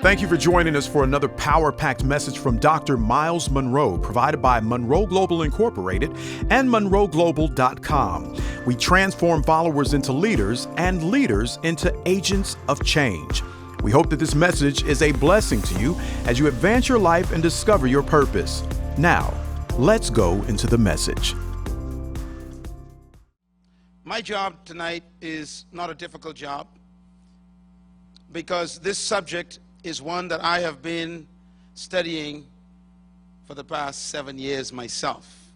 Thank you for joining us for another power-packed message from Dr. Myles Munroe, provided by Munroe Global Incorporated and MunroeGlobal.com. We transform followers into leaders and leaders into agents of change. We hope that this message is a blessing to you as you advance your life and discover your purpose. Now, let's go into the message. My job tonight is not a difficult job because this subject is one that I have been studying for the past 7 years myself.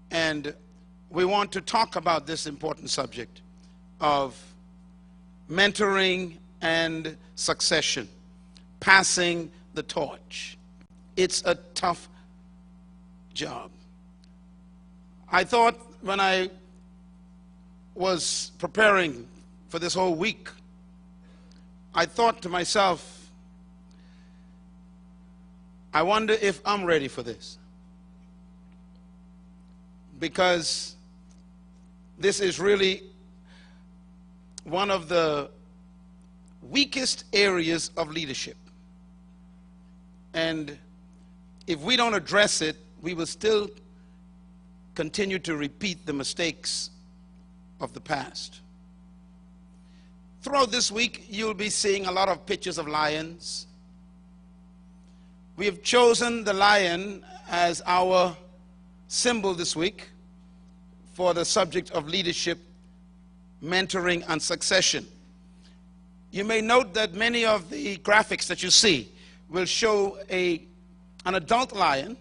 And we want to talk about this important subject of mentoring and succession, passing the torch. It's a tough job. I thought when I was preparing for this whole week, I thought to myself, I wonder if I'm ready for this. Because this is really one of the weakest areas of leadership. And if we don't address it, we will still continue to repeat the mistakes of the past. Throughout this week, you'll be seeing a lot of pictures of lions. We have chosen the lion as our symbol this week for the subject of leadership, mentoring, and succession. You may note that many of the graphics that you see will show an adult lion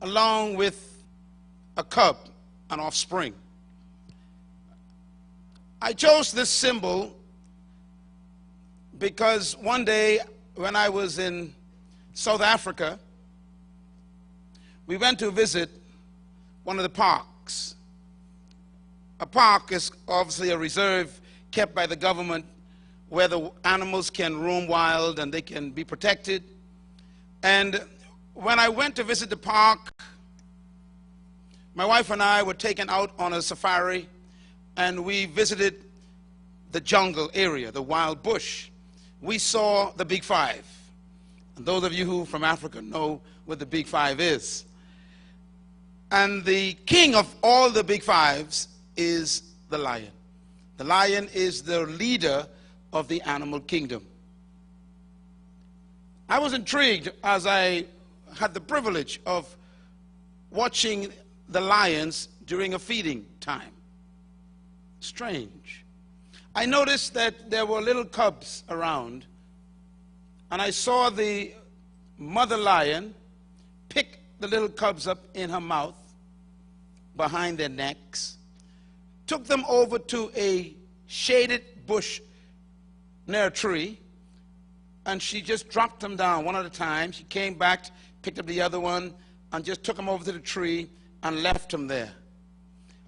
along with a cub, an offspring. I chose this symbol because one day when I was in South Africa, we went to visit one of the parks. A park is obviously a reserve kept by the government where the animals can roam wild and they can be protected. And when I went to visit the park, my wife and I were taken out on a safari, and we visited the jungle area, the wild bush. We saw the Big Five. And those of you who are from Africa know what the Big Five is. And the king of all the Big Fives is the lion. The lion is the leader of the animal kingdom. I was intrigued as I had the privilege of watching the lions during a feeding time. Strange. I noticed that there were little cubs around, and I saw the mother lion pick the little cubs up in her mouth behind their necks, took them over to a shaded bush near a tree, and she just dropped them down one at a time. She came back, picked up the other one, and just took them over to the tree and left them there.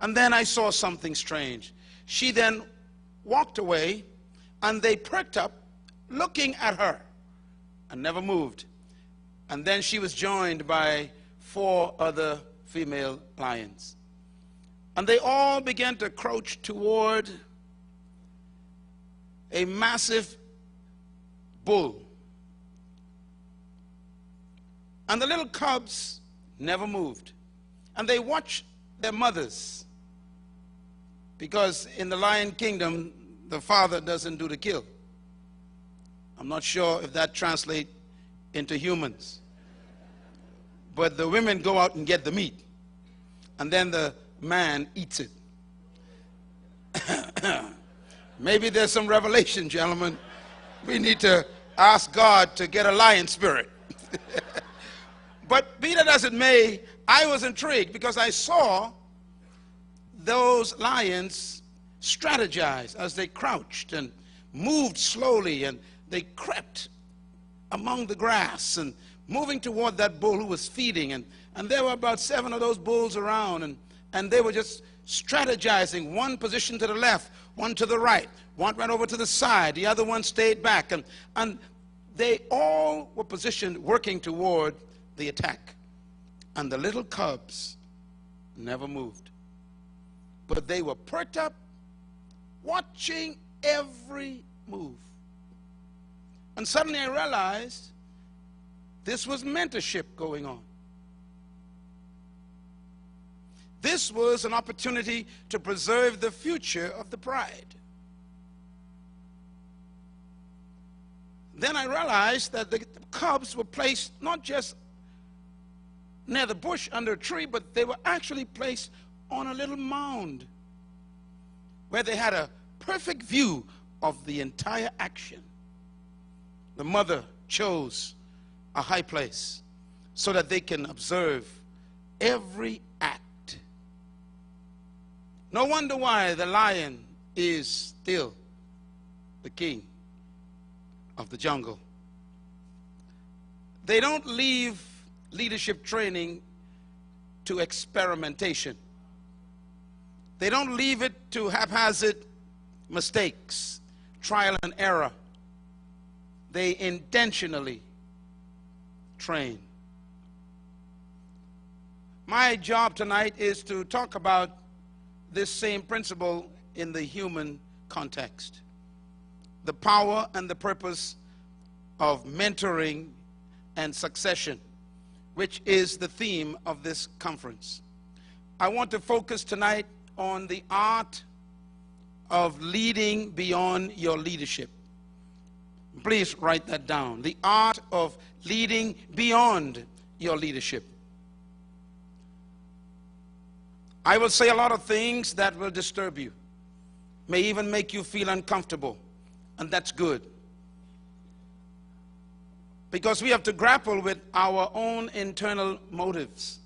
And then I saw something strange. She then walked away, and they perked up looking at her and never moved. And then she was joined by 4 other female lions. And they all began to crouch toward a massive bull. And the little cubs never moved. And they watched their mothers, because in the lion kingdom, the father doesn't do the kill. I'm not sure if that translates into humans. But the women go out and get the meat, and then the man eats it. Maybe there's some revelation, gentlemen. We need to ask God to get a lion spirit. But be that as it may, I was intrigued because I saw those lions strategize as they crouched and moved slowly, and they crept among the grass and moving toward that bull who was feeding. And there were about 7 of those bulls around, and they were just strategizing, one position to the left, one to the right, one went over to the side, the other one stayed back, and they all were positioned working toward the attack. And the little cubs never moved, but they were perked up watching every move. And suddenly I realized this was mentorship going on. This was an opportunity to preserve the future of the bride. Then I realized that the cubs were placed not just near the bush under a tree, but they were actually placed on a little mound where they had a perfect view of the entire action. The mother chose a high place so that they can observe every act. No wonder why the lion is still the king of the jungle. They don't leave leadership training to experimentation. They don't leave it to haphazard mistakes, trial and error. They intentionally train. My job tonight is to talk about this same principle in the human context. The power and the purpose of mentoring and succession, which is the theme of this conference. I want to focus tonight on the art of leading beyond your leadership. Please write that down. The art of leading beyond your leadership. I will say a lot of things that will disturb you, may even make you feel uncomfortable, and that's good. Because we have to grapple with our own internal motives.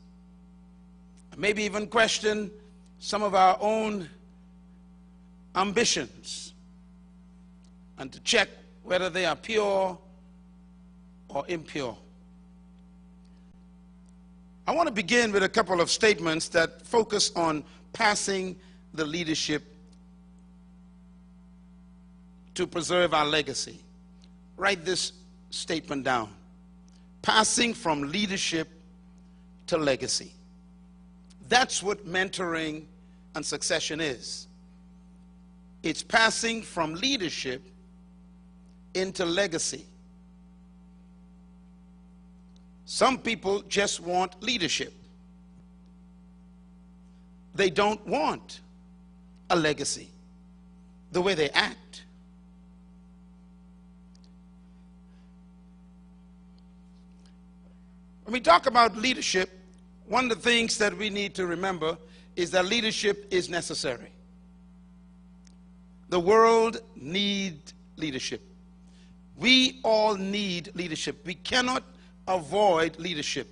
Maybe even question some of our own ambitions, and to check whether they are pure or impure. I want to begin with a couple of statements that focus on passing the leadership to preserve our legacy. Write this statement down. Passing from leadership to legacy. That's what mentoring and succession is. It's passing from leadership into legacy. Some people just want leadership. They don't want a legacy, the way they act. When we talk about leadership, one of the things that we need to remember is that leadership is necessary. The world needs leadership. We all need leadership. We cannot avoid leadership.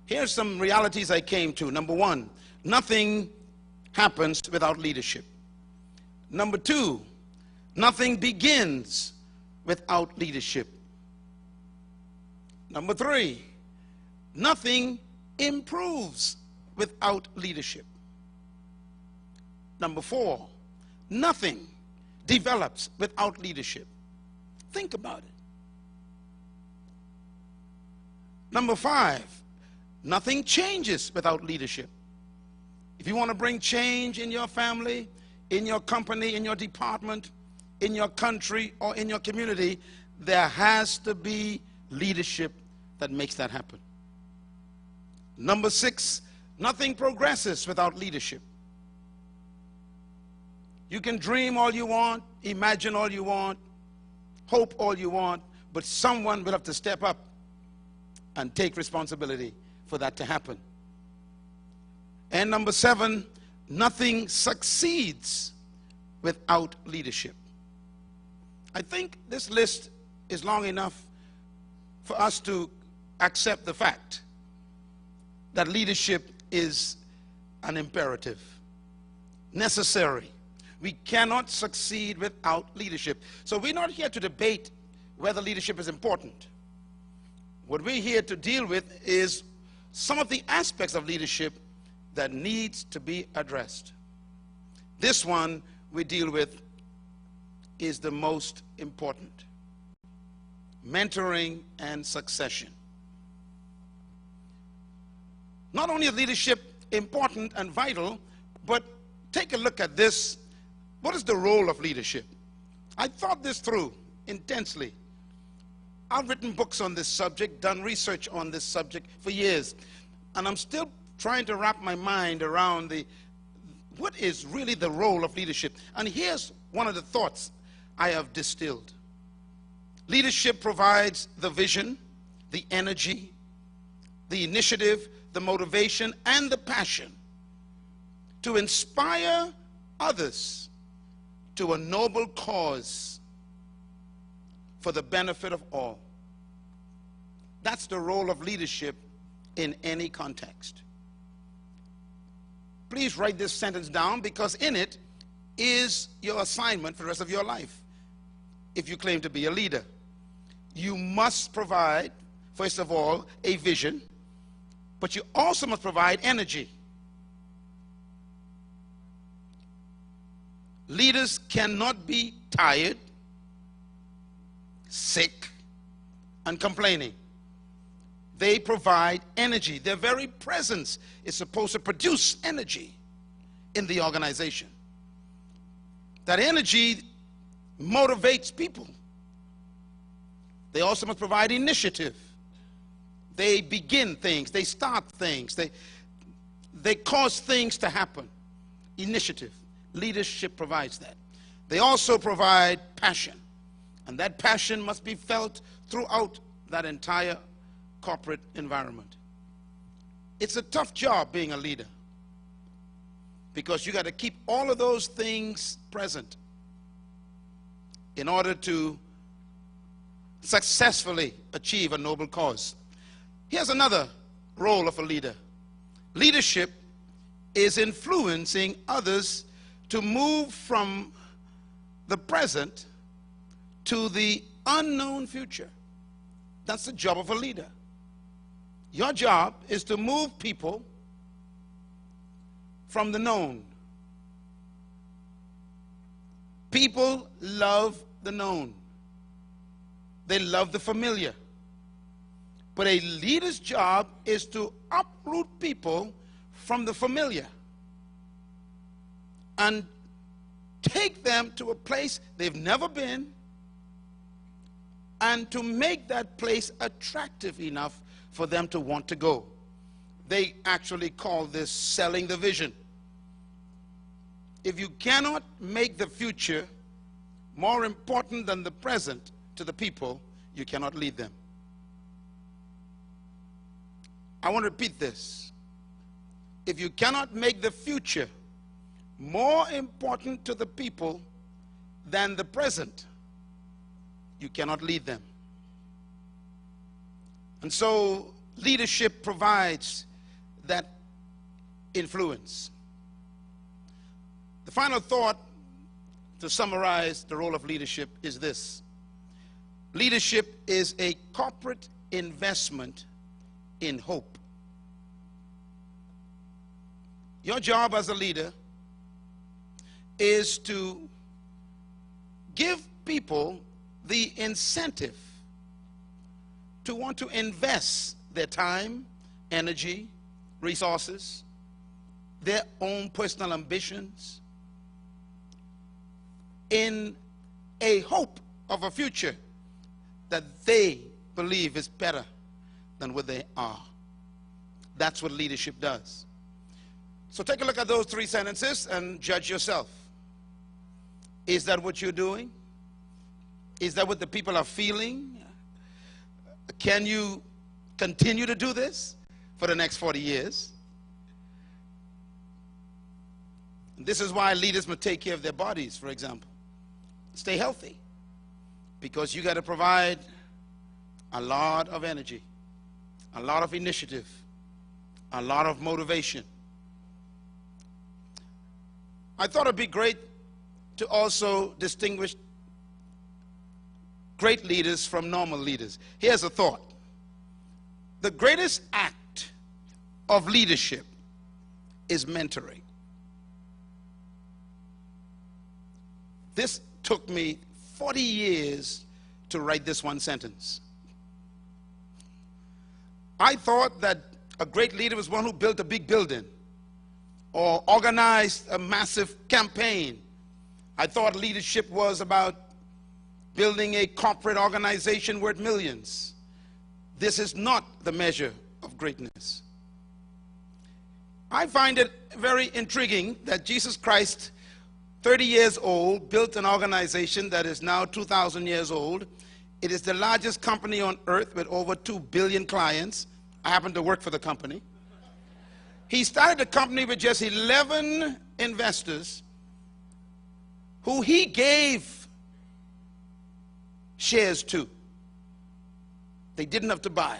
Here's some realities I came to. Number one, nothing happens without leadership. Number two, nothing begins without leadership. Number three, nothing improves without leadership. Number four, nothing develops without leadership. Think about it. Number five, nothing changes without leadership. If you want to bring change in your family, in your company, in your department, in your country, or in your community, there has to be leadership that makes that happen. Number six, nothing progresses without leadership. You can dream all you want, imagine all you want, hope all you want, but someone will have to step up and take responsibility for that to happen. And number seven, nothing succeeds without leadership. I think this list is long enough for us to accept the fact that leadership is an imperative, necessary. We cannot succeed without leadership. So we're not here to debate whether leadership is important. What we're here to deal with is some of the aspects of leadership that needs to be addressed. This one we deal with is the most important. Mentoring and succession. Not only is leadership important and vital, but take a look at this. What is the role of leadership? I thought this through intensely. I've written books on this subject, done research on this subject for years, and I'm still trying to wrap my mind around what is really the role of leadership. And here's one of the thoughts I have distilled. Leadership provides the vision, the energy, the initiative, the motivation, and the passion to inspire others to a noble cause for the benefit of all. That's the role of leadership in any context. Please write this sentence down, because in it is your assignment for the rest of your life. If you claim to be a leader, you must provide, first of all, a vision, but you also must provide energy. Leaders cannot be tired, sick, and complaining. They provide energy. Their very presence is supposed to produce energy in the organization. That energy motivates people. They also must provide initiative. They begin things, they start things, they cause things to happen. Initiative. Leadership provides that. They also provide passion, and that passion must be felt throughout that entire corporate environment. It's a tough job being a leader, because you got to keep all of those things present in order to successfully achieve a noble cause. Here's another role of a leader. Leadership is influencing others to move from the present to the unknown future. That's the job of a leader. Your job is to move people from the known. People love the known. They love the familiar. But a leader's job is to uproot people from the familiar and take them to a place they've never been, and to make that place attractive enough for them to want to go. They actually call this selling the vision. If you cannot make the future more important than the present to the people, you cannot lead them. I want to repeat this. If you cannot make the future more important to the people than the present, you cannot lead them. And so leadership provides that influence. The final thought to summarize the role of leadership is this. Leadership is a corporate investment in hope. Your job as a leader is to give people the incentive to want to invest their time, energy, resources, their own personal ambitions in a hope of a future that they believe is better than what they are. That's what leadership does. So take a look at those three sentences and judge yourself. Is that what you're doing? Is that what the people are feeling? Can you continue to do this for the next 40 years? This is why leaders must take care of their bodies, for example. Stay healthy, because you got to provide a lot of energy, a lot of initiative, a lot of motivation. I thought it'd be great to also distinguish great leaders from normal leaders. Here's a thought. The greatest act of leadership is mentoring. This took me 40 years to write this one sentence. I thought that a great leader was one who built a big building or organized a massive campaign. I thought leadership was about building a corporate organization worth millions. This is not the measure of greatness. I find it very intriguing that Jesus Christ, 30 years old, built an organization that is now 2,000 years old. It is the largest company on earth with over 2 billion clients. I happen to work for the company. He started the company with just 11 investors who he gave shares to. They didn't have to buy.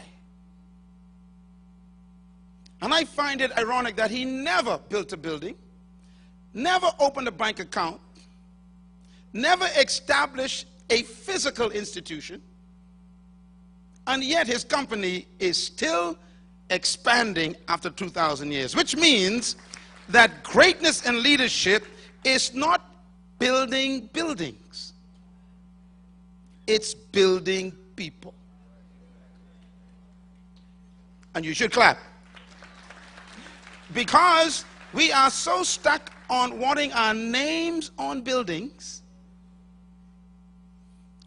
And I find it ironic that he never built a building, never opened a bank account, never established a physical institution, and yet his company is still expanding after 2,000 years, which means that greatness and leadership is not building buildings. It's building people. And you should clap. Because we are so stuck on wanting our names on buildings,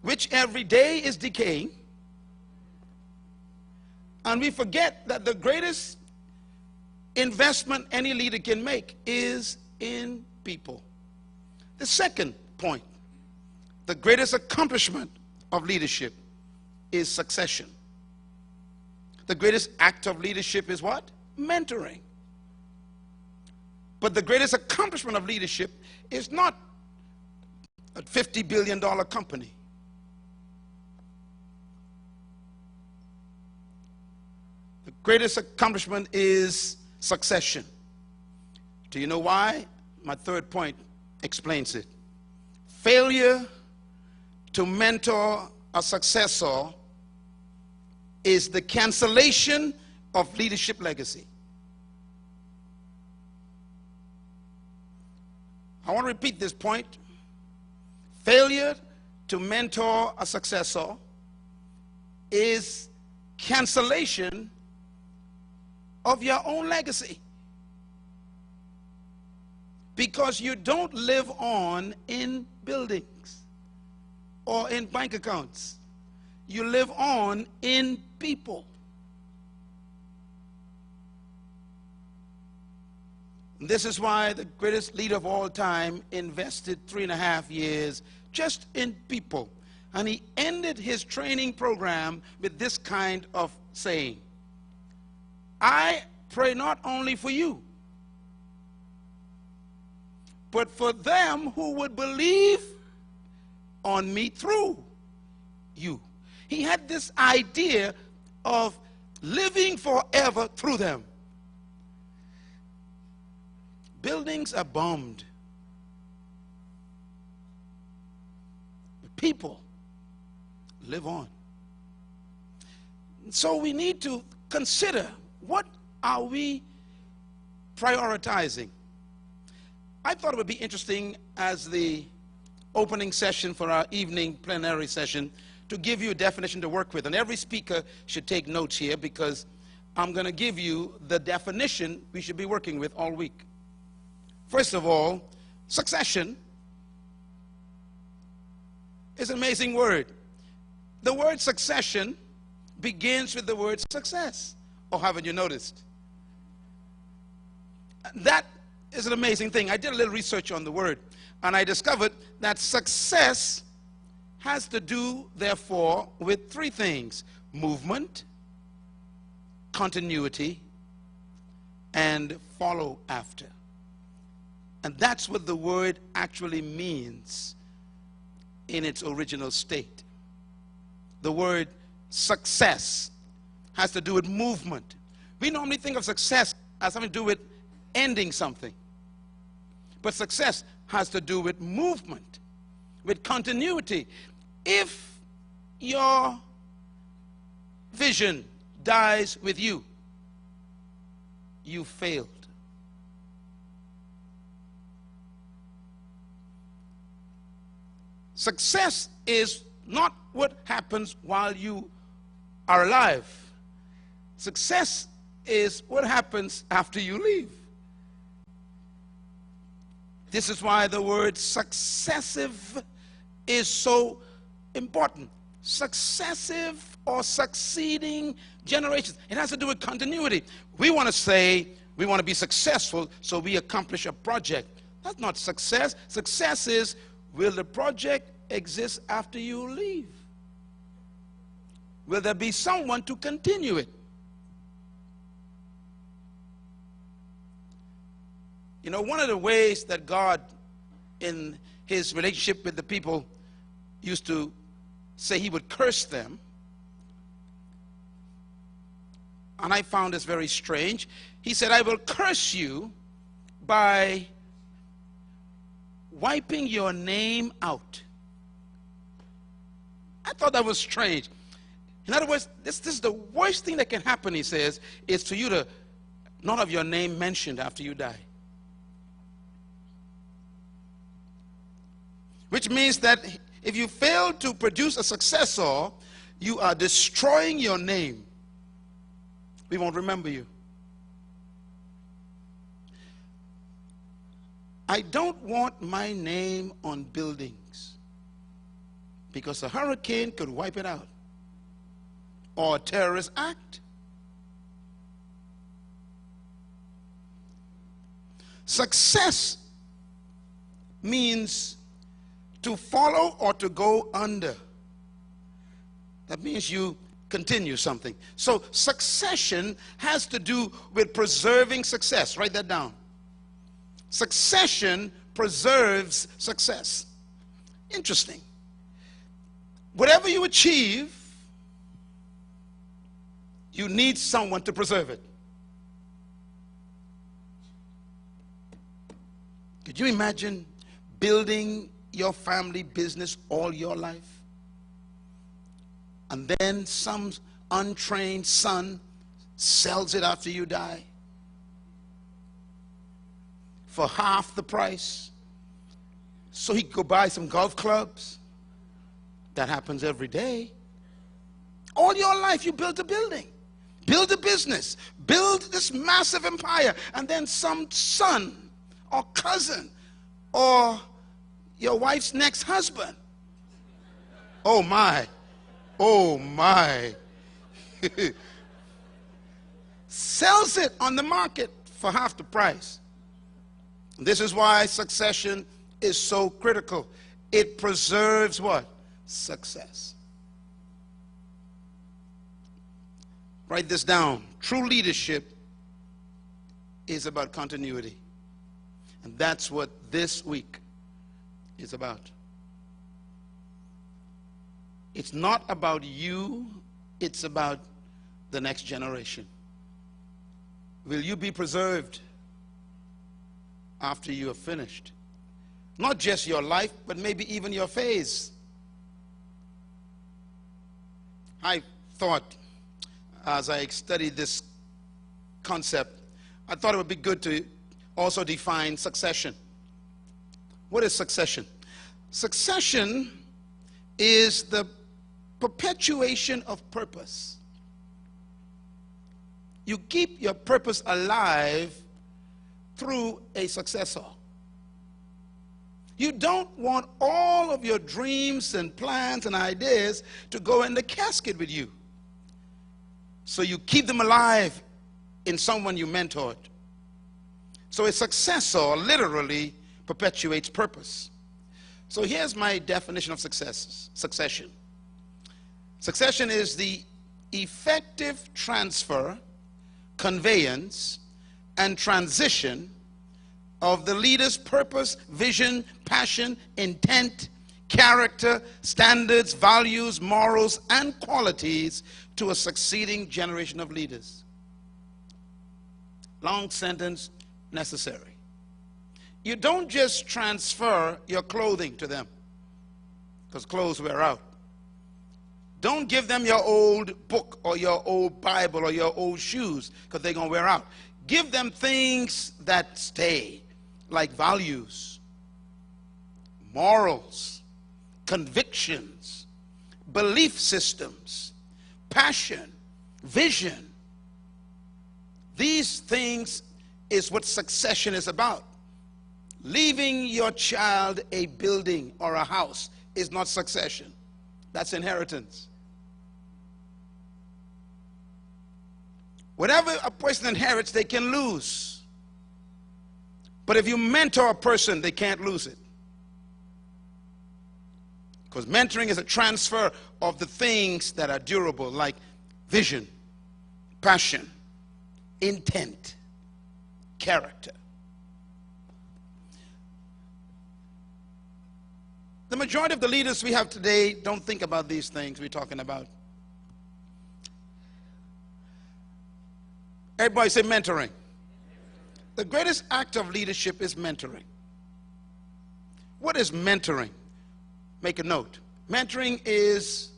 which every day is decaying, and we forget that the greatest investment any leader can make is in people. The second point, the greatest accomplishment of leadership is succession. The greatest act of leadership is what? Mentoring. But the greatest accomplishment of leadership is not a $50 billion company. The greatest accomplishment is succession. Do you know why? My third point explains it. Failure to mentor a successor is the cancellation of leadership legacy. I want to repeat this point. Failure to mentor a successor is cancellation of your own legacy. Because you don't live on in buildings or in bank accounts. You live on in people. This is why the greatest leader of all time invested 3.5 years just in people. And he ended his training program with this kind of saying: I pray not only for you, but for them who would believe on me through you. He had this idea of living forever through them. Buildings are bombed. But people live on. So we need to consider, what are we prioritizing? I thought it would be interesting as the opening session for our evening plenary session to give you a definition to work with. And every speaker should take notes here, because I'm going to give you the definition we should be working with all week. First of all, succession is an amazing word. The word succession begins with the word success. Or haven't you noticed? That is an amazing thing. I did a little research on the word, and I discovered that success has to do, therefore, with three things: movement, continuity, and follow after. And that's what the word actually means in its original state. The word success has to do with movement. We normally think of success as something to do with ending something. But success has to do with movement, with continuity. If your vision dies with you, you failed. Success is not what happens while you are alive. Success is what happens after you leave. This is why the word successive is so important. Successive or succeeding generations. It has to do with continuity. We want to say we want to be successful, so we accomplish a project. That's not success. Success is, will the project exist after you leave? Will there be someone to continue it? You know, one of the ways that God, in his relationship with the people, used to say he would curse them, and I found this very strange. He said, I will curse you by wiping your name out. I thought that was strange. In other words, this is the worst thing that can happen, he says, is for you to not have your name mentioned after you die. Which means that if you fail to produce a successor, you are destroying your name. We won't remember you. I don't want my name on buildings because a hurricane could wipe it out, or a terrorist act. Success means to follow or to go under. That means you continue something. So succession has to do with preserving success. Write that down. Succession preserves success. Interesting. Whatever you achieve, you need someone to preserve it. Could you imagine building your family business all your life, and then some untrained son sells it after you die for half the price so he could go buy some golf clubs? That happens every day. All your life you built a building, build a business, build this massive empire, and then some son or cousin or your wife's next husband, oh my, sells it on the market for half the price. This is why succession is so critical. It preserves what? Success. Write this down. True leadership is about continuity. And that's what this week is about. It's not about you, it's about the next generation. Will you be preserved after you are finished? Not just your life, but maybe even your phase. I thought, as I studied this concept, I thought it would be good to also define succession. What is succession? Succession is the perpetuation of purpose. You keep your purpose alive through a successor. You don't want all of your dreams and plans and ideas to go in the casket with you. So you keep them alive in someone you mentored. So a successor literally perpetuates purpose. So here's my definition of succession. Succession is the effective transfer, conveyance, and transition of the leader's purpose, vision, passion, intent, character, standards, values, morals, and qualities to a succeeding generation of leaders. Long sentence, necessary. You don't just transfer your clothing to them, because clothes wear out. Don't give them your old book or your old Bible or your old shoes, because they're going to wear out. Give them things that stay, like values, morals, convictions, belief systems, passion, vision. These things is what succession is about. Leaving your child a building or a house is not succession. That's inheritance. Whatever a person inherits, they can lose. But if you mentor a person, they can't lose it. Because mentoring is a transfer of the things that are durable, like vision, passion, intent, character. The majority of the leaders we have today don't think about these things we're talking about. Everybody say mentoring. The greatest act of leadership is mentoring. What is mentoring? Make a note. Mentoring is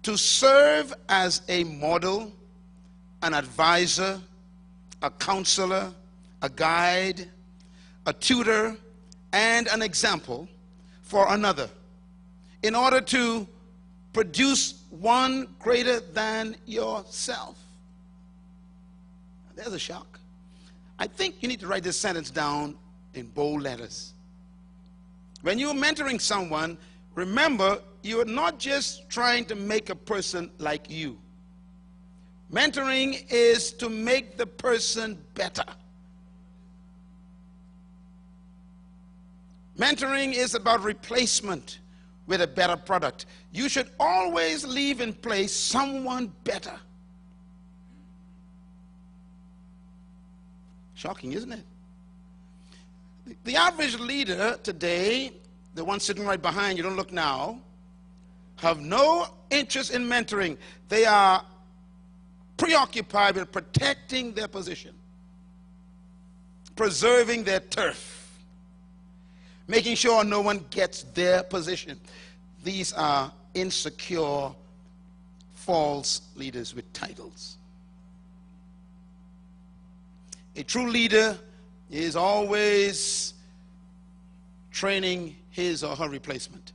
to serve as a model, an advisor, a counselor, a guide, a tutor, and an example for another in order to produce one greater than yourself. There's a shock. I think you need to write this sentence down in bold letters. When you're mentoring someone, remember, you're not just trying to make a person like you. Mentoring is to make the person better. Mentoring is about replacement with a better product. You should always leave in place someone better. Shocking, isn't it? The average leader today, the one sitting right behind you, don't look now, have no interest in mentoring. They are preoccupied with protecting their position, preserving their turf, making sure no one gets their position. These are insecure, false leaders with titles. A true leader is always training his or her replacement.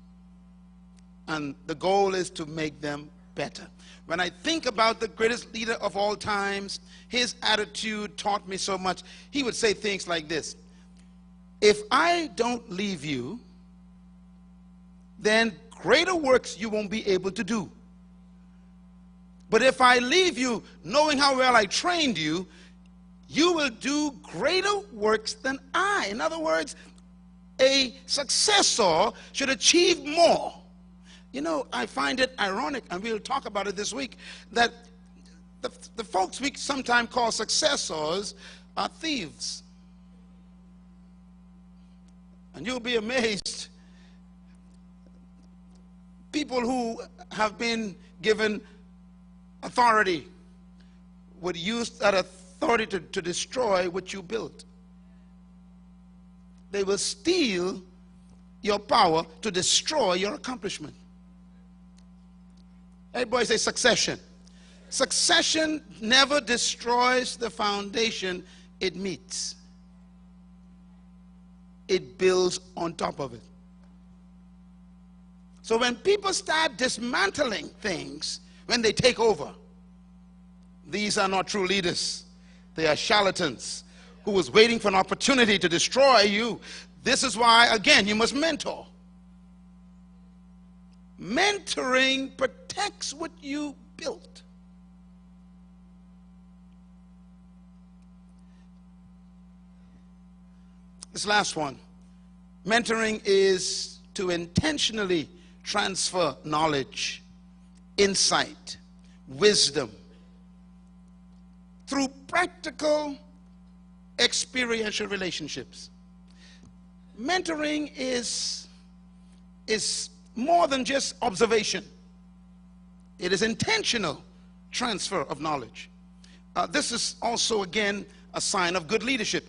And the goal is to make them better. When I think about the greatest leader of all times, his attitude taught me so much. He would say things like this: if I don't leave you, then greater works you won't be able to do. But if I leave you, knowing how well I trained you, you will do greater works than I. In other words, a successor should achieve more. You know, I find it ironic, and we'll talk about it this week, that the folks we sometimes call successors are thieves. And you'll be amazed. People who have been given authority would use that authority to destroy what you built. They will steal your power to destroy your accomplishment. Everybody say succession. Succession never destroys the foundation it meets. It builds on top of it. So when people start dismantling things, when they take over, these are not true leaders. They are charlatans who was waiting for an opportunity to destroy you. This is why, again, you must mentor. Mentoring protects what you built. This last one. Mentoring is to intentionally transfer knowledge, insight, wisdom through practical experiential relationships. Mentoring is more than just observation. It is intentional transfer of knowledge. This is also, again, a sign of good leadership.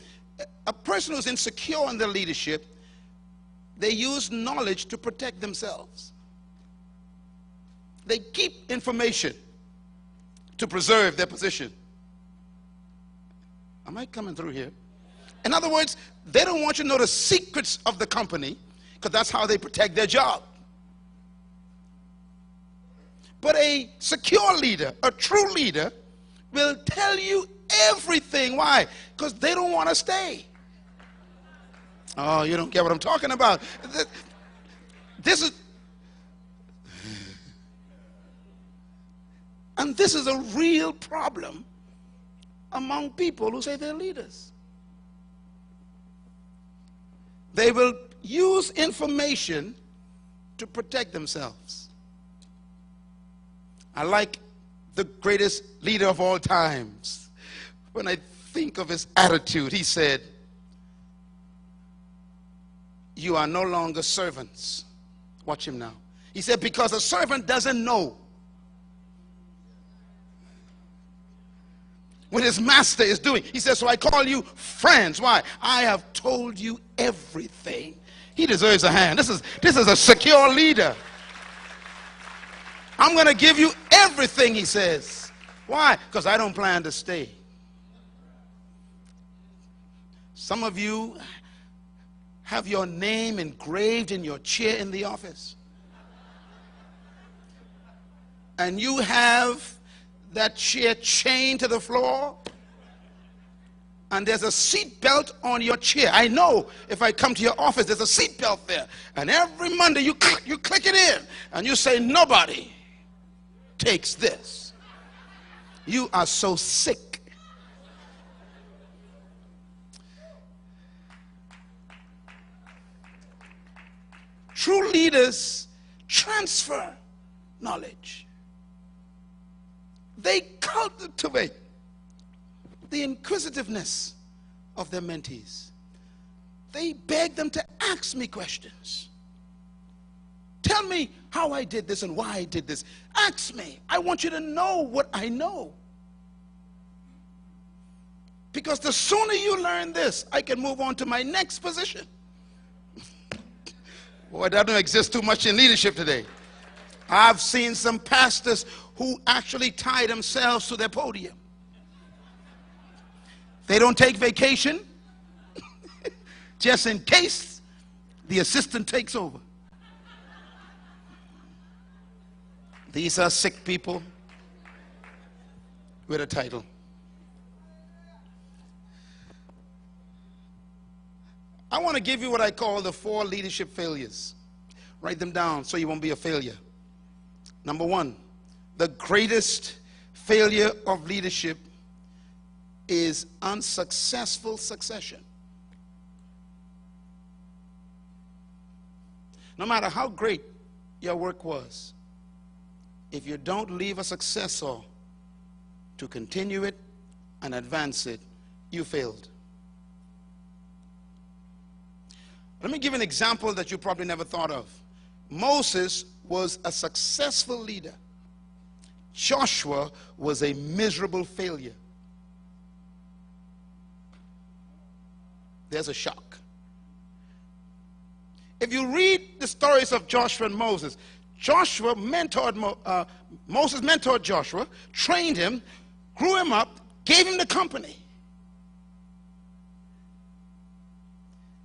A person who's insecure in their leadership, they use knowledge to protect themselves. They keep information to preserve their position. Am I coming through here? In other words, they don't want you to know the secrets of the company, because that's how they protect their job. But a secure leader, a true leader, will tell you everything. Why? Because they don't want to stay. Oh, you don't get what I'm talking about. This is And this is a real problem among people who say they're leaders. They will use information to protect themselves. I like the greatest leader of all times. When I think of his attitude, he said, "You are no longer servants." Watch him now. He said, because a servant doesn't know what his master is doing. He says, so I call you friends. Why? I have told you everything. He deserves a hand. This is a secure leader. I'm going to give you everything, he says. Why? Because I don't plan to stay. Some of you have your name engraved in your chair in the office. And you have that chair chained to the floor. And there's a seat belt on your chair. I know if I come to your office, there's a seat belt there. And every Monday you click it in. And you say, nobody takes this. You are so sick. True leaders transfer knowledge. They cultivate the inquisitiveness of their mentees. They beg them to ask me questions. Tell me how I did this and why I did this. Ask me. I want you to know what I know. Because the sooner you learn this, I can move on to my next position. Boy, that don't exist too much in leadership today. I've seen some pastors who actually tie themselves to their podium. They don't take vacation just in case the assistant takes over. These are sick people with a title. I want to give you what I call the 4 leadership failures. Write them down so you won't be a failure. Number 1, the greatest failure of leadership is unsuccessful succession. No matter how great your work was, if you don't leave a successor to continue it and advance it, you failed. Let me give an example that you probably never thought of. Moses was a successful leader. Joshua was a miserable failure. There's a shock. If you read the stories of Joshua and Moses, Moses mentored Joshua, trained him, grew him up, gave him the company.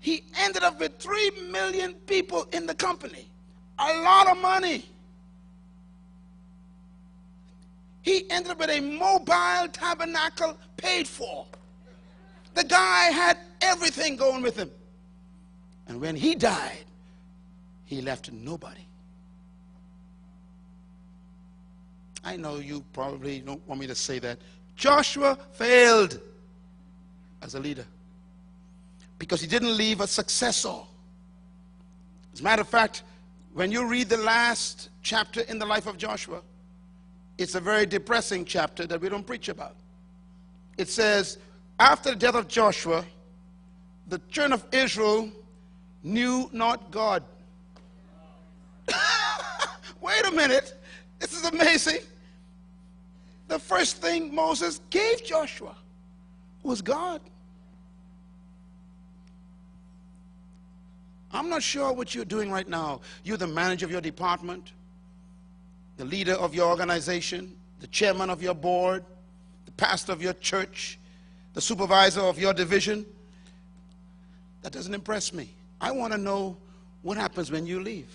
He ended up with 3 million people in the company. A lot of money. He ended up with a mobile tabernacle paid for. The guy had everything going with him. And when he died, he left nobody. I know you probably don't want me to say that. Joshua failed as a leader because he didn't leave a successor. As a matter of fact, when you read the last chapter in the life of Joshua, it's a very depressing chapter that we don't preach about. It says, after the death of Joshua, the children of Israel knew not God. Wait a minute. This is amazing. The first thing Moses gave Joshua was God. I'm not sure what you're doing right now. You're the manager of your department, the leader of your organization, the chairman of your board, the pastor of your church, the supervisor of your division. That doesn't impress me. I want to know what happens when you leave.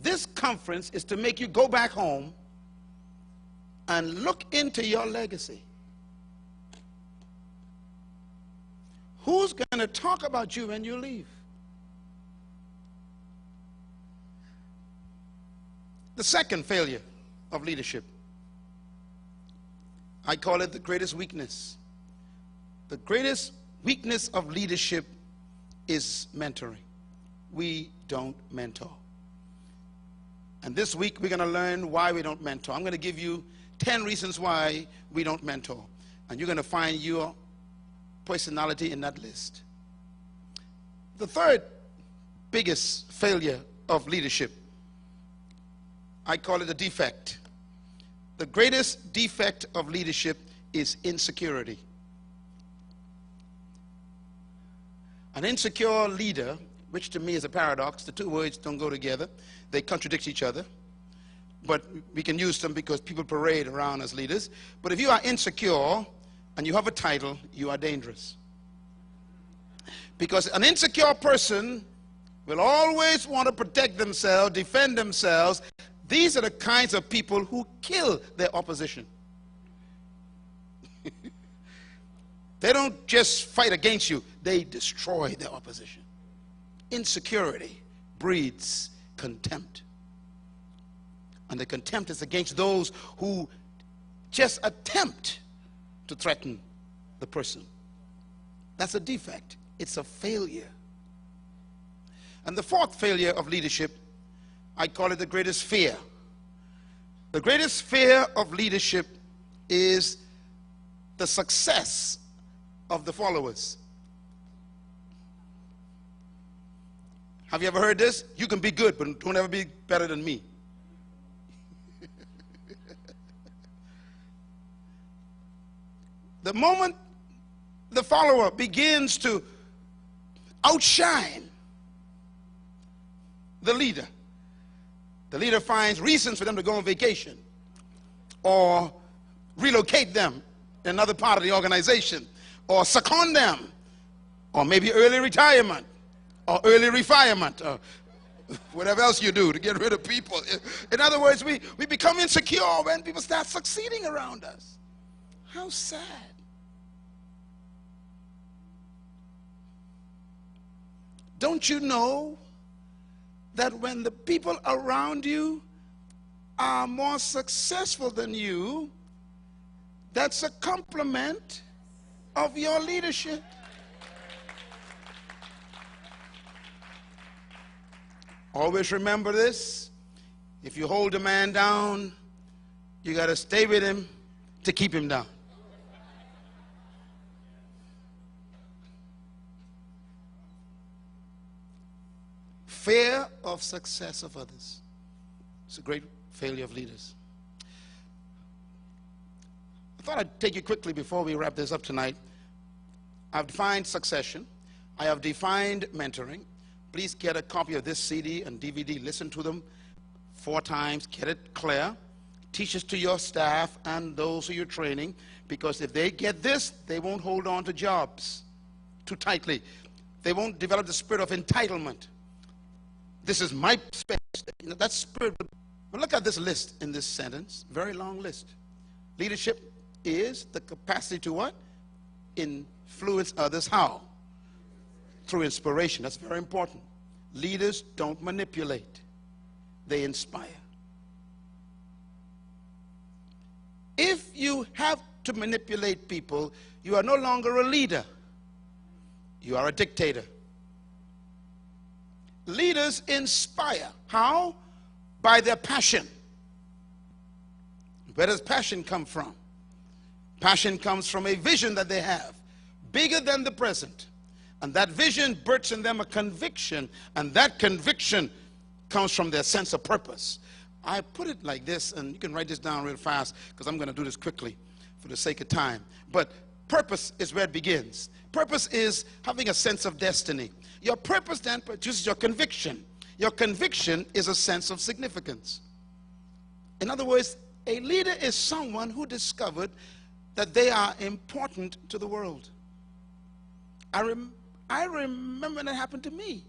This conference is to make you go back home and look into your legacy. Who's going to talk about you when you leave? The second failure of leadership. I call it the greatest weakness. The greatest weakness of leadership is mentoring. We don't mentor. And this week we're going to learn why we don't mentor. I'm going to give you 10 reasons why we don't mentor. And you're going to find your personality in that list. The third biggest failure of leadership, I call it a defect. The greatest defect of leadership is insecurity. An insecure leader, which to me is a paradox, the two words don't go together. They contradict each other. But we can use them because people parade around as leaders. But if you are insecure and you have a title, you are dangerous. Because an insecure person will always want to protect themselves, defend themselves. These are the kinds of people who kill their opposition. They don't just fight against you, they destroy their opposition. Insecurity breeds contempt. And the contempt is against those who just attempt to threaten the person. That's a defect. It's a failure. And the fourth failure of leadership, I call it the greatest fear. The greatest fear of leadership is the success of the followers. Have you ever heard this? You can be good, but don't ever be better than me. The moment the follower begins to outshine the leader finds reasons for them to go on vacation or relocate them in another part of the organization or second them or maybe early retirement or early refirement or whatever else you do to get rid of people. In other words, we become insecure when people start succeeding around us. How sad. Don't you know that when the people around you are more successful than you, that's a compliment of your leadership? Always remember this. If you hold a man down, you got to stay with him to keep him down. Fear of success of others. It's a great failure of leaders. I thought I'd take you quickly before we wrap this up tonight. I've defined succession. I have defined mentoring. Please get a copy of this CD and DVD. Listen to them 4 times. Get it clear. Teach it to your staff and those who you're training, because if they get this, they won't hold on to jobs too tightly. They won't develop the spirit of entitlement. This is my space. You know, that spirit. But look at this list in this sentence. Very long list. Leadership is the capacity to what? Influence others. How? Through inspiration. That's very important. Leaders don't manipulate. They inspire. If you have to manipulate people, you are no longer a leader. You are a dictator. Leaders inspire. How? By their passion. Where does passion come from? Passion comes from a vision that they have, bigger than the present. And that vision births in them a conviction, and that conviction comes from their sense of purpose. I put it like this, and you can write this down real fast, because I'm going to do this quickly for the sake of time. But purpose is where it begins. Purpose is having a sense of destiny. Your purpose then produces your conviction. Your conviction is a sense of significance. In other words, a leader is someone who discovered that they are important to the world. I remember when that happened to me.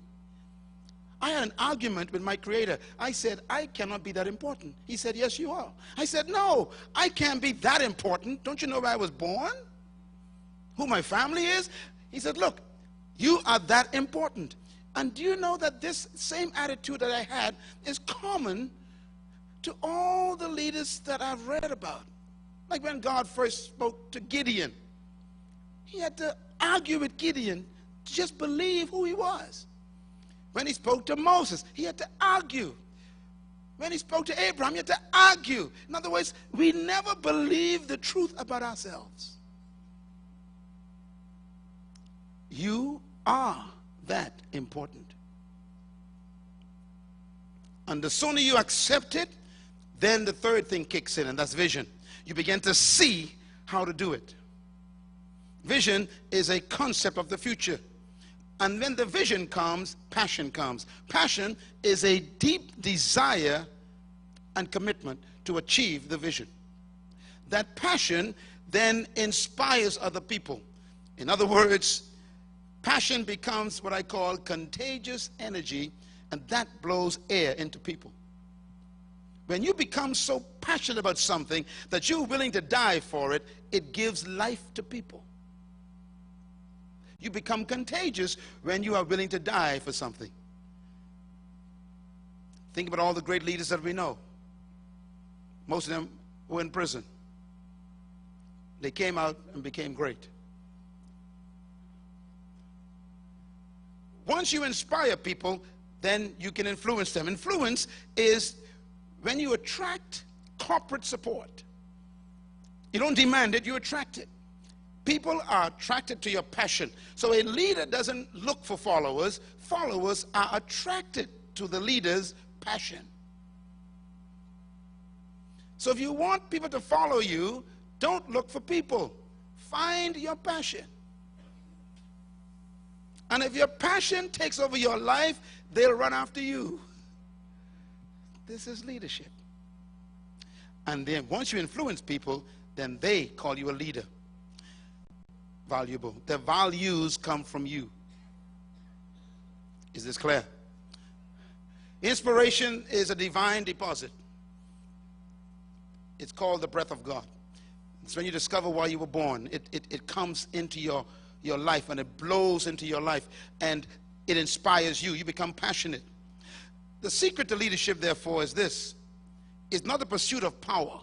I had an argument with my Creator. I said, I cannot be that important. He said, yes, you are. I said, no, I can't be that important. Don't you know where I was born? Who my family is? He said, look, you are that important. And do you know that this same attitude that I had is common to all the leaders that I've read about. Like when God first spoke to Gideon, he had to argue with Gideon to just believe who he was. When he spoke to Moses, he had to argue. When he spoke to Abraham, he had to argue. In other words, we never believe the truth about ourselves. You are that important. And the sooner you accept it, then the third thing kicks in, and that's vision. You begin to see how to do it. Vision is a concept of the future. And when the vision comes, passion comes. Passion is a deep desire and commitment to achieve the vision. That passion then inspires other people. In other words, passion becomes what I call contagious energy, and that blows air into people. When you become so passionate about something that you're willing to die for it, it gives life to people. You become contagious when you are willing to die for something. Think about all the great leaders that we know. Most of them were in prison. They came out and became great. Once you inspire people, then you can influence them. Influence is when you attract corporate support. You don't demand it, you attract it. People are attracted to your passion. So a leader doesn't look for followers. Followers are attracted to the leader's passion. So if you want people to follow you, don't look for people. Find your passion. And if your passion takes over your life, they'll run after you. This is leadership. And then once you influence people, then they call you a leader. Valuable. Their values come from you. Is this clear? Inspiration is a divine deposit. It's called the breath of God. It's when you discover why you were born. It comes into your life, and it blows into your life, and it inspires you. You become passionate. The secret to leadership, therefore, is this. It's not the pursuit of power.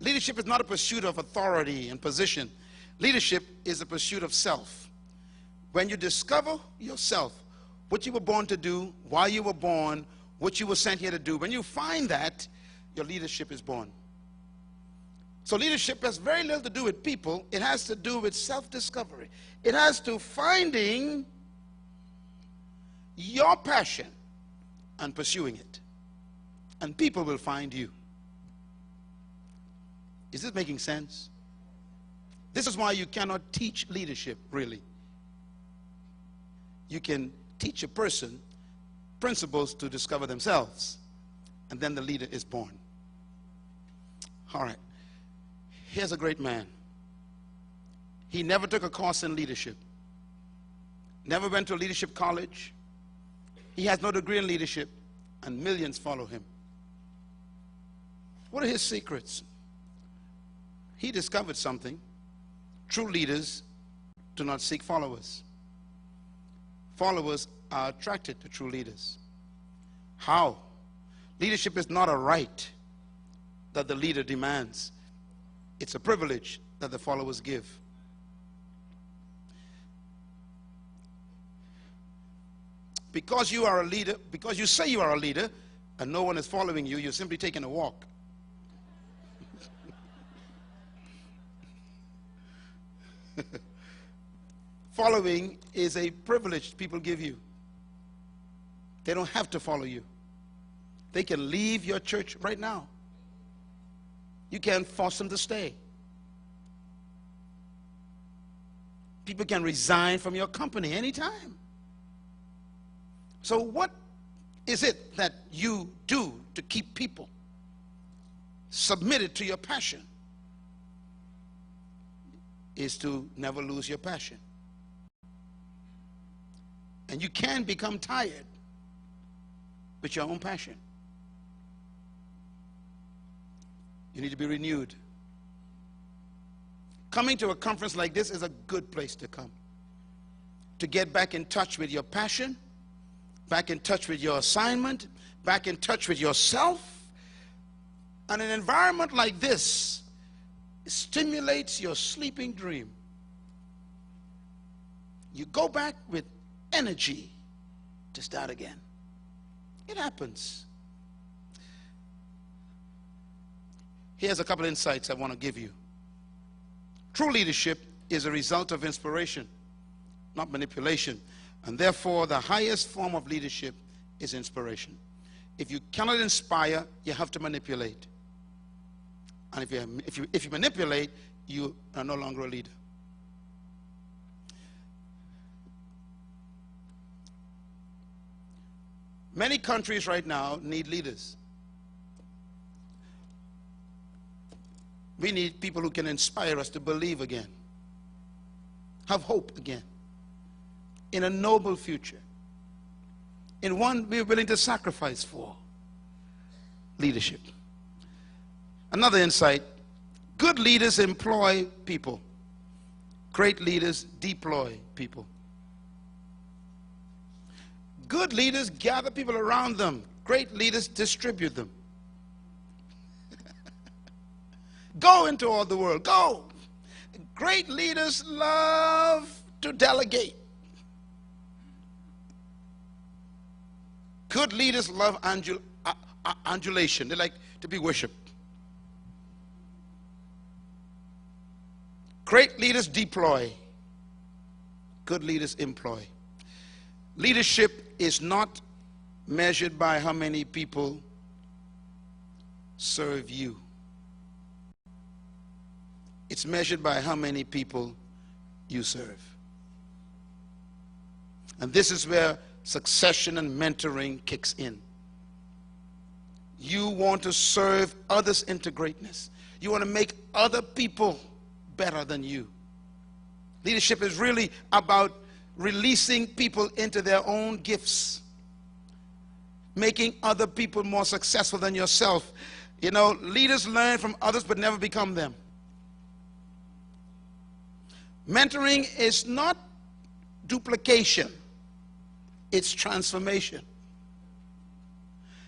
Leadership is not a pursuit of authority and position. Leadership is a pursuit of self. When you discover yourself, what you were born to do, why you were born, what you were sent here to do, when you find that, your leadership is born. So leadership has very little to do with people. It has to do with self-discovery. It has to finding your passion and pursuing it. And people will find you. Is this making sense? This is why you cannot teach leadership, really. You can teach a person principles to discover themselves, and then the leader is born. All right. Here's a great man. He never took a course in leadership. Never went to a leadership college. He has no degree in leadership, and millions follow him. What are his secrets? He discovered something. True leaders do not seek followers. Followers are attracted to true leaders. How? Leadership is not a right that the leader demands. It's a privilege that the followers give. Because you are a leader, because you say you are a leader, and no one is following you, you're simply taking a walk. Following is a privilege people give you. They don't have to follow you. They can leave your church right now. You can't force them to stay. People can resign from your company anytime. So what is it that you do to keep people submitted to your passion? Is to never lose your passion. And you can become tired with your own passion. You need to be renewed. Coming to a conference like this is a good place to come. To get back in touch with your passion, back in touch with your assignment, back in touch with yourself. And an environment like this stimulates your sleeping dream. You go back with energy to start again. It happens. Here's a couple insights I want to give you. True leadership is a result of inspiration, not manipulation. And therefore, the highest form of leadership is inspiration. If you cannot inspire, you have to manipulate. And if you manipulate, you are no longer a leader. Many countries right now need leaders. We need people who can inspire us to believe again, have hope again, in a noble future, in one we're willing to sacrifice for. Leadership. Another insight: good leaders employ people. Great leaders deploy people. Good leaders gather people around them. Great leaders distribute them. Go into all the world. Go. Great leaders love to delegate. Good leaders love adulation. They like to be worshipped. Great leaders deploy. Good leaders employ. Leadership is not measured by how many people serve you. It's measured by how many people you serve. And this is where succession and mentoring kicks in. You want to serve others into greatness. You want to make other people better than you. Leadership is really about releasing people into their own gifts, making other people more successful than yourself. You know, leaders learn from others but never become them. Mentoring is not duplication, it's transformation.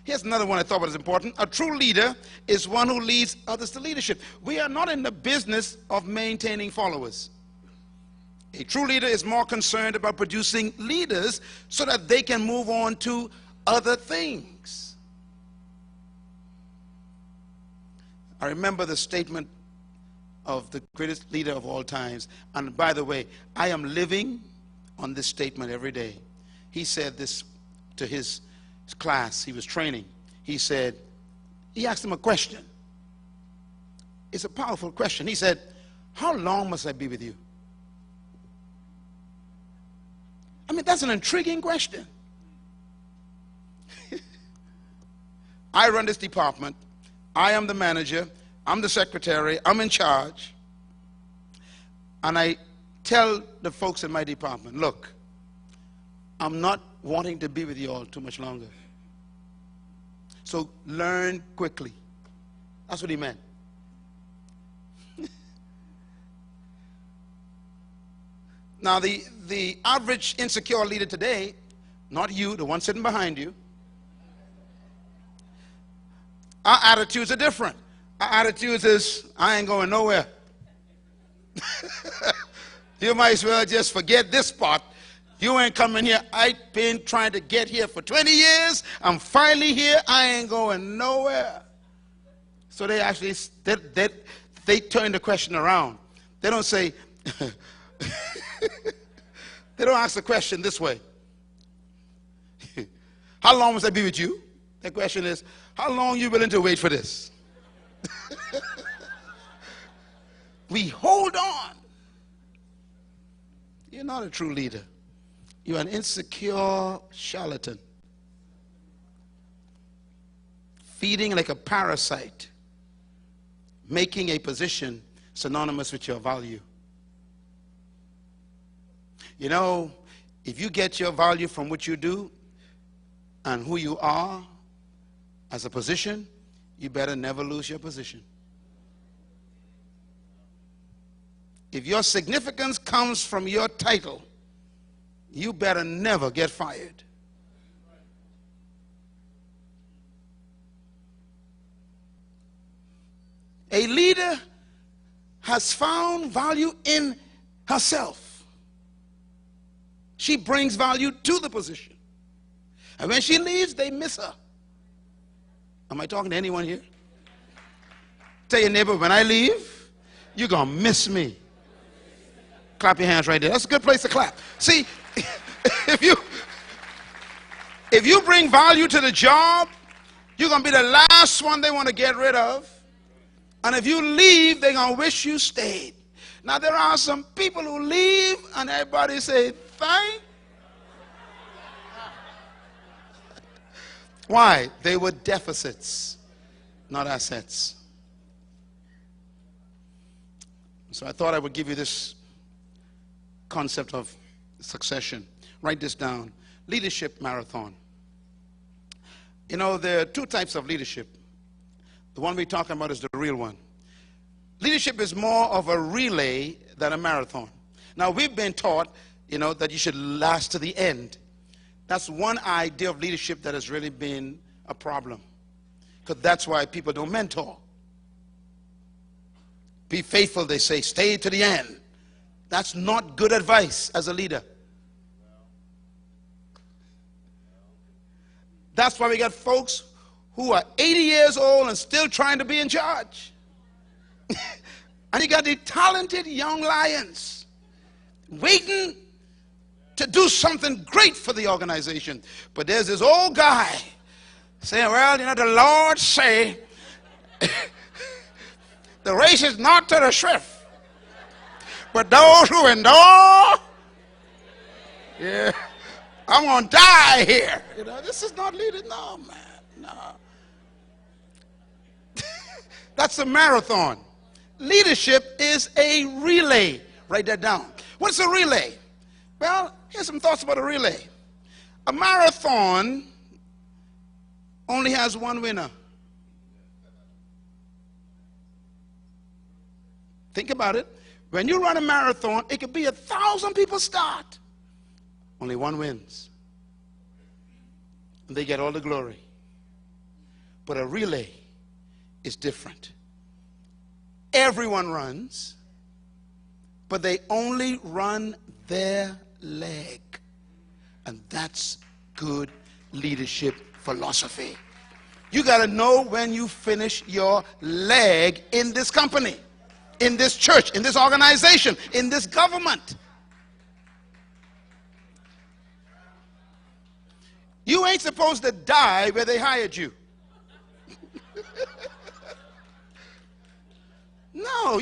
Here's another one I thought was important. A true leader is one who leads others to leadership. We are not in the business of maintaining followers. A true leader is more concerned about producing leaders so that they can move on to other things. I remember the statement of the greatest leader of all times. And by the way, I am living on this statement every day. He said this to his class he was training. He said, he asked him a question. It's a powerful question. He said, how long must I be with you? I mean, that's an intriguing question. I run this department. I am the manager. I'm the secretary. I'm in charge. And I tell the folks in my department, look, I'm not wanting to be with you all too much longer. So learn quickly. That's what he meant. Now, the average insecure leader today, not you, the one sitting behind you, our attitudes are different. Our attitudes is, I ain't going nowhere. You might as well just forget this part. You ain't coming here. I've been trying to get here for 20 years. I'm finally here. I ain't going nowhere. So they actually, they turn the question around. They don't say, they don't ask the question this way. How long must I be with you? The question is, how long are you willing to wait for this? We hold on. You're not a true leader. You're an insecure charlatan, feeding like a parasite, making a position synonymous with your value. You know, if you get your value from what you do and who you are as a position, you better never lose your position. If your significance comes from your title, you better never get fired. A leader has found value in herself. She brings value to the position. And when she leaves, they miss her. Am I talking to anyone here? Tell your neighbor, when I leave, you're going to miss me. Clap your hands right there. That's a good place to clap. See, if you bring value to the job, you're going to be the last one they want to get rid of. And if you leave, they're going to wish you stayed. Now, there are some people who leave and everybody say, thank. Why? They were deficits, not assets. So I thought I would give you this concept of succession. Write this down. Leadership marathon. You know, there are two types of leadership. The one we're talking about is the real one. Leadership is more of a relay than a marathon. Now, we've been taught, you know, that you should last to the end. That's one idea of leadership that has really been a problem. Because that's why people don't mentor. Be faithful, they say, stay to the end. That's not good advice as a leader. That's why we got folks who are 80 years old and still trying to be in charge. And you got the talented young lions waiting to do something great for the organization. But there's this old guy saying, well, you know, the Lord say, the race is not to the swift, but those who endure. Yeah, I'm going to die here. You know, this is not leading. No, man, no. That's a marathon. Leadership is a relay. Write that down. What's a relay? Well, here's some thoughts about a relay. A marathon only has one winner. Think about it. When you run a marathon, it could be 1,000 people start. Only one wins. And they get all the glory. But a relay is different. Everyone runs, but they only run their leg. And that's good leadership philosophy. You got to know when you finish your leg in this company, in this church, in this organization, in this government. You ain't supposed to die where they hired you. No,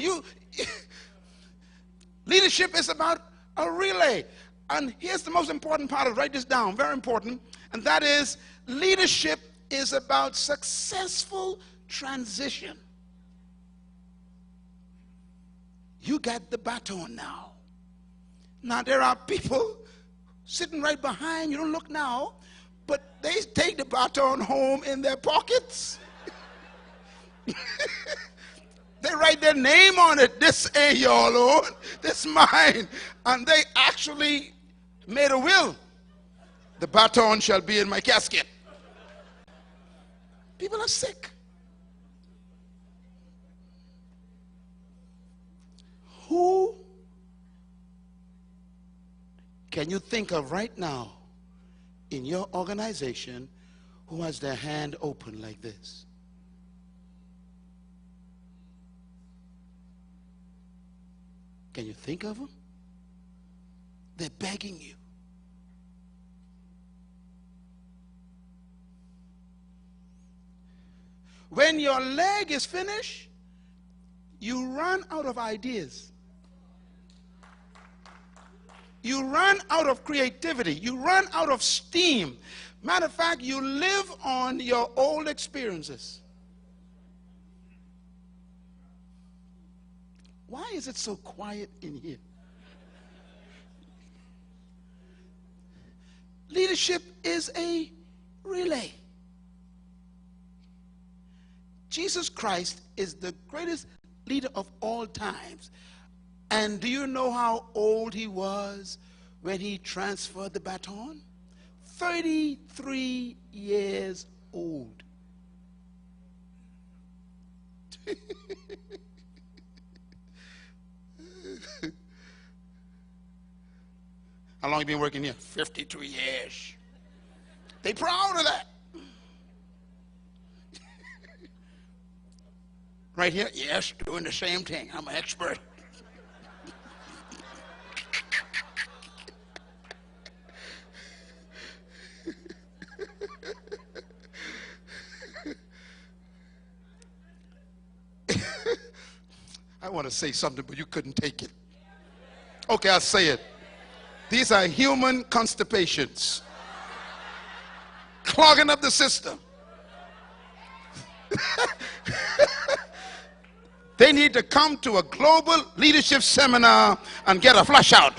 leadership is about a relay. And here's the most important part of it. Write this down, very important. And that is, leadership is about successful transition. You got the baton now. Now, there are people sitting right behind you. Don't look now. But they take the baton home in their pockets. They write their name on it. This ain't your Lord. This mine. And they actually made a will. The baton shall be in my casket. People are sick. Who can you think of right now in your organization who has their hand open like this? Can you think of them? They're begging you. When your leg is finished, you run out of ideas. You run out of creativity. You run out of steam. Matter of fact, you live on your old experiences. Why is it so quiet in here? Leadership is a relay. Jesus Christ is the greatest leader of all times. And do you know how old he was when he transferred the baton? 33 years old. How long you been working here? 52 years. They proud of that. Right here? Yes, doing the same thing. I'm an expert. I want to say something, but you couldn't take it. Okay, I'll say it. These are human constipations. Clogging up the system. They need to come to a global leadership seminar and get a flush out.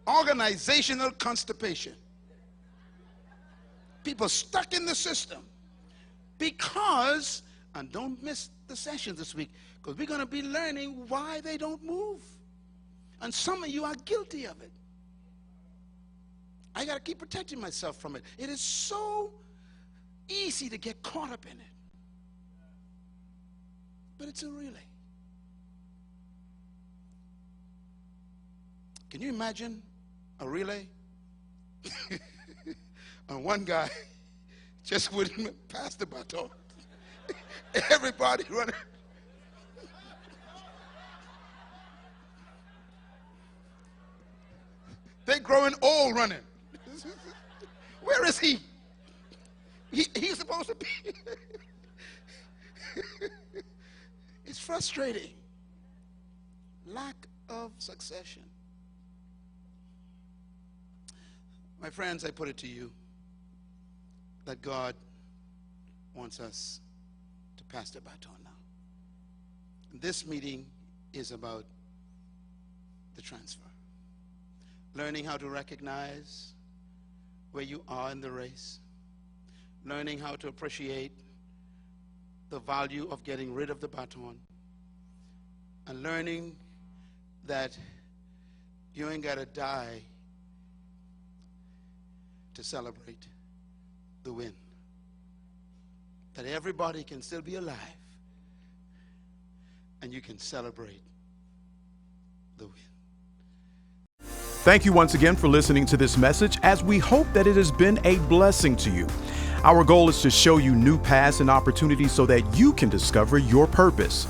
Organizational constipation. People stuck in the system because, and don't miss the session this week, because we're going to be learning why they don't move. And some of you are guilty of it. I got to keep protecting myself from it. It is so easy to get caught up in it. But it's a relay. Can you imagine a relay? And one guy just wouldn't pass the baton. Everybody running. They're growing old running. Where is he? He's supposed to be. It's frustrating. Lack of succession. My friends, I put it to you that God wants us to pass the baton now. And this meeting is about the transfer. Learning how to recognize where you are in the race. Learning how to appreciate the value of getting rid of the baton. And learning that you ain't got to die to celebrate the win. That everybody can still be alive and you can celebrate the win. Thank you once again for listening to this message, as we hope that it has been a blessing to you. Our goal is to show you new paths and opportunities so that you can discover your purpose.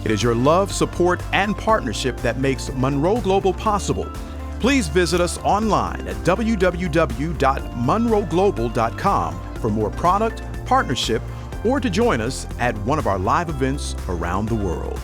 It is your love, support, and partnership that makes Munroe Global possible. Please visit us online at www.munroeglobal.com for more product, partnership, or to join us at one of our live events around the world.